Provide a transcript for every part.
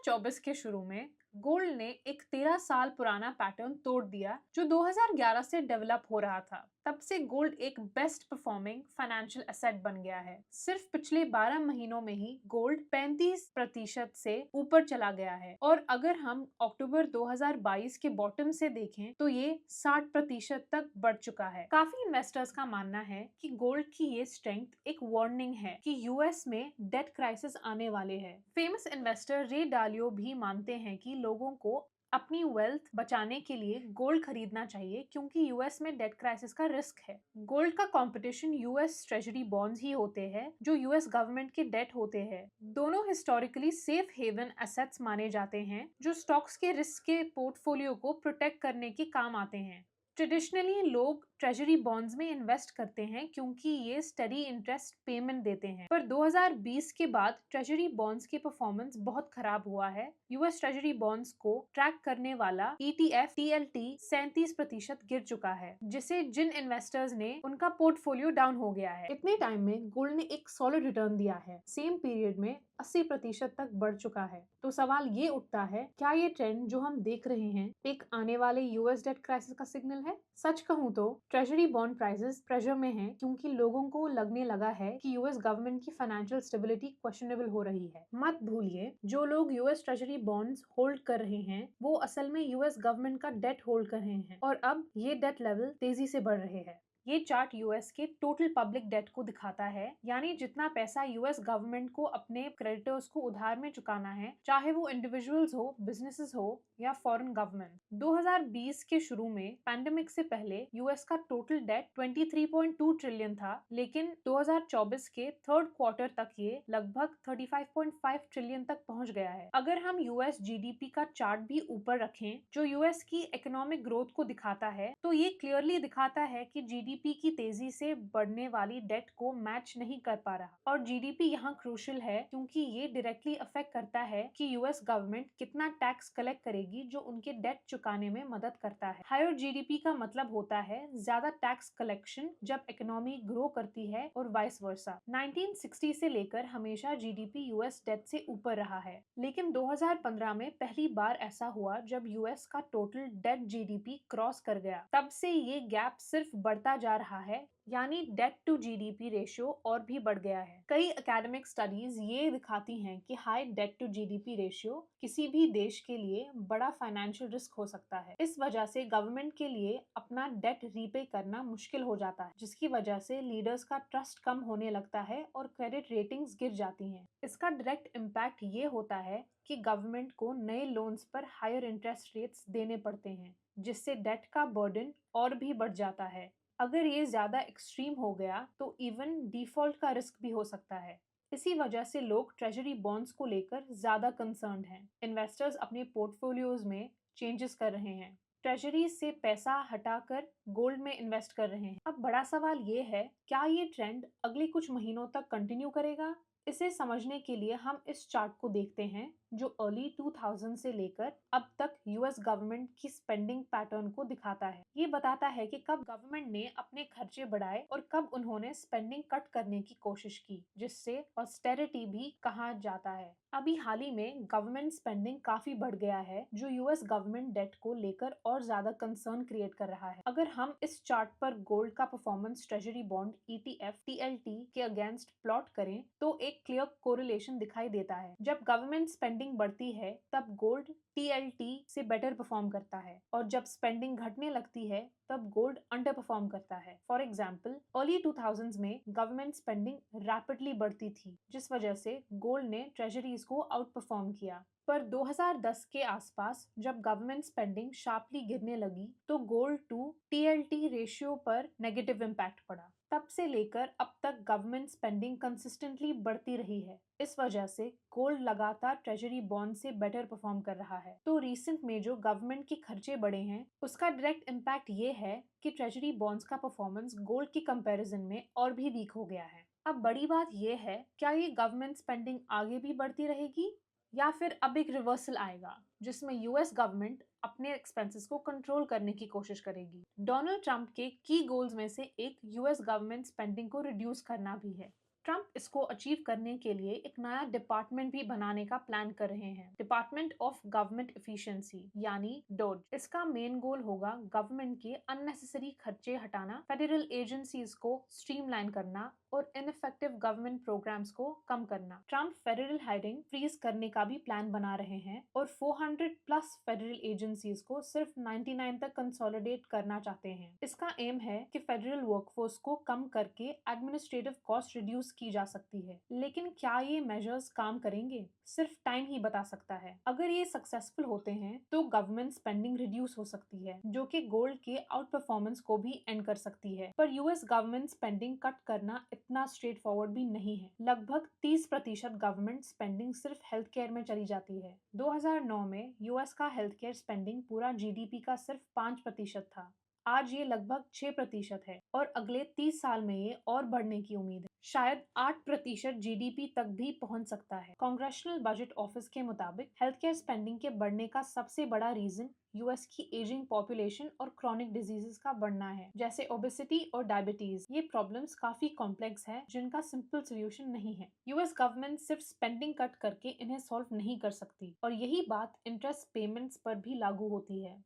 2024 के शुरू में गोल्ड ने एक 13 साल पुराना पैटर्न तोड़ दिया जो 2011 से डेवलप हो रहा था। तब से गोल्ड एक बेस्ट परफॉर्मिंग फाइनेंशियल एसेट बन गया है। सिर्फ पिछले 12 महीनों में ही गोल्ड 35% से ऊपर चला गया है और अगर हम अक्टूबर 2022 के बॉटम से देखें तो ये 60% तक बढ़ चुका है। काफी इन्वेस्टर्स का मानना है कि गोल्ड की ये स्ट्रेंथ एक वार्निंग है कि यूएस में डेट क्राइसिस आने वाले हैं। फेमस इन्वेस्टर रे डालियो भी मानते हैं कि लोगों को अपनी वेल्थ बचाने के लिए गोल्ड खरीदना चाहिए क्योंकि यूएस में डेट क्राइसिस का रिस्क है। गोल्ड का कंपटीशन यूएस ट्रेजरी बॉन्ड्स ही होते हैं जो यूएस गवर्नमेंट के डेट होते हैं। दोनों हिस्टोरिकली सेफ हेवन एसेट्स माने जाते हैं जो स्टॉक्स के रिस्क के पोर्टफोलियो को प्रोटेक्ट करने के काम आते हैं। ट्रेडिशनली लोग ट्रेजरी बॉन्ड्स में इन्वेस्ट करते हैं क्योंकि ये स्टडी इंटरेस्ट पेमेंट देते हैं, पर 2020 के बाद ट्रेजरी बॉन्ड्स की परफॉर्मेंस बहुत खराब हुआ है। यूएस ट्रेजरी बॉन्ड्स को ट्रैक करने वाला ETF TLT 37% गिर चुका है, जिसे जिन इन्वेस्टर्स ने उनका पोर्टफोलियो डाउन हो गया है। इतने टाइम में गोल्ड ने एक सॉलिड रिटर्न दिया है, सेम पीरियड में 80% तक बढ़ चुका है। तो सवाल ये उठता है, क्या ये ट्रेंड जो हम देख रहे हैं एक आने वाले यूएस डेट क्राइसिस का सिग्नल है? सच कहूँ तो ट्रेजरी बॉन्ड प्राइसेस प्रेशर में हैं क्योंकि लोगों को लगने लगा है कि यूएस गवर्नमेंट की फाइनेंशियल स्टेबिलिटी क्वेश्चनेबल हो रही है। मत भूलिए, जो लोग यूएस ट्रेजरी बॉन्ड्स होल्ड कर रहे हैं वो असल में यूएस गवर्नमेंट का डेट होल्ड कर रहे हैं और अब ये डेट लेवल तेजी से बढ़ रहे हैं। ये चार्ट यूएस के टोटल पब्लिक डेट को दिखाता है, यानी जितना पैसा यूएस गवर्नमेंट को अपने क्रेडिटर्स को उधार में चुकाना है, चाहे वो इंडिविजुअल्स हो, बिजनेसेस हो या फॉरेन गवर्नमेंट। 2020 के शुरू में पैंडेमिक से पहले यूएस का टोटल डेट 23.2 ट्रिलियन था, लेकिन 2024 के थर्ड क्वार्टर तक ये लगभग 35.5 ट्रिलियन तक पहुंच गया है। अगर हम यूएस जीडीपी का चार्ट भी ऊपर रखें जो यूएस की इकोनॉमिक ग्रोथ को दिखाता है, तो ये क्लियरली दिखाता है कि जीडीपी की तेजी से बढ़ने वाली डेट को मैच नहीं कर पा रहा। और जीडीपी यहाँ क्रूशियल है क्योंकि ये डायरेक्टली अफेक्ट करता है कि यूएस गवर्नमेंट कितना टैक्स कलेक्ट करेगी जो उनके डेट चुकाने में मदद करता है। हायर जीडीपी का मतलब होता है ज्यादा टैक्स कलेक्शन जब इकोनॉमी ग्रो करती है और वाइस वर्सा। 1960 से लेकर हमेशा जीडीपी यूएस डेट से ऊपर रहा है, लेकिन 2015 में पहली बार ऐसा हुआ जब यूएस का टोटल डेट जीडीपी क्रॉस कर गया। तब से ये गैप सिर्फ बढ़ता जा रहा है, यानी डेट टू जीडीपी रेशियो और भी बढ़ गया है। कई एकेडमिक स्टडीज ये दिखाती हैं कि high debt to GDP ratio किसी भी देश के लिए बड़ा फाइनेंशियल रिस्क हो सकता है। इस वजह से गवर्नमेंट के लिए अपना डेट रीपे करना मुश्किल हो जाता है, जिसकी वजह से लीडर्स का ट्रस्ट कम होने लगता है और क्रेडिट रेटिंग्स गिर जाती हैं। इसका डायरेक्ट इम्पैक्ट ये होता है कि गवर्नमेंट को नए लोन्स पर हायर इंटरेस्ट रेट्स देने पड़ते हैं, जिससे डेट का बर्डन और भी बढ़ जाता है। अगर ये ज्यादा एक्सट्रीम हो गया तो इवन डिफॉल्ट का रिस्क भी हो सकता है। इसी वजह से लोग ट्रेजरी बॉन्ड्स को लेकर ज्यादा कंसर्न्ड हैं। इन्वेस्टर्स अपने पोर्टफोलियोज में चेंजेस कर रहे हैं, ट्रेजरी से पैसा हटाकर गोल्ड में इन्वेस्ट कर रहे हैं। अब बड़ा सवाल ये है, क्या ये ट्रेंड अगले कुछ महीनों तक कंटिन्यू करेगा? इसे समझने के लिए हम इस चार्ट को देखते हैं जो अर्ली 2000 से लेकर अब तक यूएस गवर्नमेंट की स्पेंडिंग पैटर्न को दिखाता है। ये बताता है कि कब गवर्नमेंट ने अपने खर्चे बढ़ाए और कब उन्होंने स्पेंडिंग कट करने की कोशिश की, जिससे ऑस्टेरिटी भी कहा जाता है। अभी हाल ही में गवर्नमेंट स्पेंडिंग काफी बढ़ गया है जो यूएस गवर्नमेंट डेट को लेकर और ज्यादा कंसर्न क्रिएट कर रहा है। अगर हम इस चार्ट पर गोल्ड का performance treasury bond ETF TLT के अगेंस्ट प्लॉट करें तो एक क्लियर कोरिलेशन दिखाई देता है। जब गवर्नमेंट स्पेंडिंग बढ़ती है तब गोल्ड TLT से बेटर परफॉर्म करता है और जब स्पेंडिंग घटने लगती है तब गोल्ड अंडर परफॉर्म करता है। फॉर एग्जाम्पल, अर्ली 2000s में गवर्नमेंट स्पेंडिंग रैपिडली बढ़ती थी, जिस वजह से गोल्ड ने ट्रेजरीज को आउट परफॉर्म किया। पर 2010 के आसपास जब गवर्नमेंट स्पेंडिंग शार्पली गिरने लगी तो गोल्ड टू TLT रेशियो पर नेगेटिव इम्पैक्ट पड़ा। तब से लेकर अब तक गवर्नमेंट स्पेंडिंग कंसिस्टेंटली बढ़ती रही है। इस वजह से गोल्ड लगातार ट्रेजरी बॉन्ड से बेटर परफॉर्म कर रहा है। तो रिसेंट में जो गवर्नमेंट के खर्चे बढ़े हैं उसका डायरेक्ट इम्पैक्ट ये है कि ट्रेजरी बॉन्ड्स का परफॉर्मेंस गोल्ड की कंपैरिजन में और भी वीक हो गया है। अब बड़ी बात यह है, क्या ये गवर्नमेंट स्पेंडिंग आगे भी बढ़ती रहेगी या फिर अब एक रिवर्सल आएगा जिसमें यूएस गवर्नमेंट अपने एक्सपेंसेस को कंट्रोल करने की कोशिश करेगी। डोनाल्ड ट्रंप के की गोल्स में से एक यूएस गवर्नमेंट स्पेंडिंग को रिड्यूस करना भी है। ट्रंप इसको अचीव करने के लिए एक नया डिपार्टमेंट भी बनाने का प्लान कर रहे हैं, डिपार्टमेंट ऑफ गवर्नमेंट एफिशिएंसी यानी डोज। इसका मेन गोल होगा गवर्नमेंट के अननेसेसरी खर्चे हटाना, फेडरल एजेंसीज को स्ट्रीमलाइन करना और इनइफेक्टिव गवर्नमेंट प्रोग्राम्स को कम करना। ट्रंप फेडरल हायरिंग फ्रीज करने का भी प्लान बना रहे हैं और 400 प्लस फेडरल एजेंसीज को सिर्फ 99 तक कंसोलिडेट करना चाहते हैं। इसका एम है कि फेडरल वर्कफोर्स को कम करके एडमिनिस्ट्रेटिव कॉस्ट रिड्यूस की जा सकती है। लेकिन क्या ये मेजर्स काम करेंगे, सिर्फ टाइम ही बता सकता है। अगर ये सक्सेसफुल होते हैं तो गवर्नमेंट स्पेंडिंग रिड्यूस हो सकती है, जो कि गोल्ड के आउट परफॉर्मेंस को भी एंड कर सकती है। पर यूएस गवर्नमेंट स्पेंडिंग कट करना इतना स्ट्रेट फॉरवर्ड भी नहीं है। लगभग 30% गवर्नमेंट स्पेंडिंग सिर्फ हेल्थ केयर में चली जाती है। 2009 में यूएस का हेल्थ केयर स्पेंडिंग पूरा जीडीपी का सिर्फ 5% था। आज ये लगभग 6% है और अगले 30 साल में ये और बढ़ने की उम्मीद है। शायद 8% जीडीपी तक भी पहुंच सकता है। कांग्रेशनल बजट ऑफिस के मुताबिक हेल्थ केयर स्पेंडिंग के बढ़ने का सबसे बड़ा रीजन यूएस की एजिंग पॉपुलेशन और क्रॉनिक डिजीजेस का बढ़ना है, जैसे ओबेसिटी और डायबिटीज। ये प्रॉब्लम्स काफी कॉम्प्लेक्स है, जिनका सिंपल सोल्यूशन नहीं है। यूएस गवर्नमेंट सिर्फ स्पेंडिंग कट करके इन्हें सॉल्व नहीं कर सकती और यही बात इंटरेस्ट पेमेंट्स पर भी लागू होती है।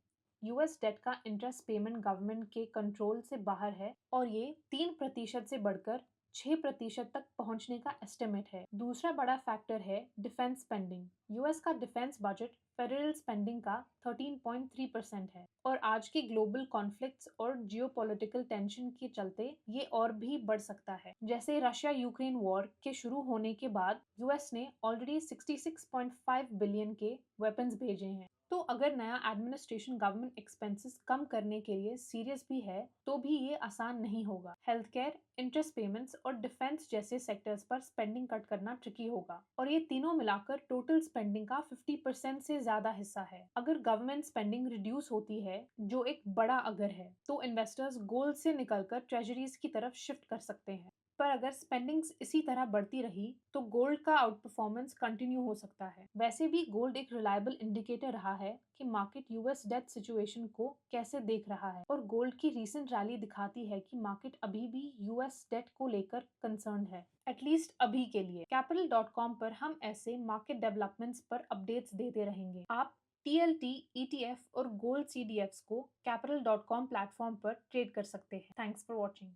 यूएस डेट का इंटरेस्ट पेमेंट गवर्नमेंट के कंट्रोल से बाहर है और ये 3% से बढ़कर 6% तक पहुंचने का एस्टिमेट है। दूसरा बड़ा फैक्टर है डिफेंस स्पेंडिंग। यूएस का डिफेंस बजट फेडरल स्पेंडिंग का 13.3% है और आज के ग्लोबल कॉन्फ्लिक्ट्स और जियोपॉलिटिकल टेंशन के चलते ये और भी बढ़ सकता है। जैसे रशिया यूक्रेन वॉर के शुरू होने के बाद यूएस ने ऑलरेडी 66.5 बिलियन के वेपन्स भेजे हैं। तो अगर नया एडमिनिस्ट्रेशन गवर्नमेंट एक्सपेंसेस कम करने के लिए सीरियस भी है तो भी ये आसान नहीं होगा। हेल्थ केयर, इंटरेस्ट पेमेंट्स और डिफेंस जैसे सेक्टर्स पर स्पेंडिंग कट करना ट्रिकी होगा और ये तीनों मिलाकर टोटल स्पेंडिंग का 50% से ज्यादा हिस्सा है। अगर गवर्नमेंट स्पेंडिंग रिड्यूस होती है, जो एक बड़ा अगर है, तो इन्वेस्टर्स गोल्ड से निकलकर ट्रेजरीज की तरफ शिफ्ट कर सकते हैं। पर अगर स्पेंडिंग्स इसी तरह बढ़ती रही तो गोल्ड का आउट परफॉर्मेंस कंटिन्यू हो सकता है। वैसे भी गोल्ड एक रिलायबल इंडिकेटर रहा है कि मार्केट यूएस डेट सिचुएशन को कैसे देख रहा है और गोल्ड की रीसेंट रैली दिखाती है कि मार्केट अभी भी यूएस डेट को लेकर कंसर्न है, एटलीस्ट अभी के लिए। Capital.com पर हम ऐसे मार्केट डेवलपमेंट्स पर अपडेट्स देते रहेंगे। आप TLT, ETF और गोल्ड CDFs को Capital.com प्लेटफॉर्म पर ट्रेड कर सकते हैं। Thanks for watching.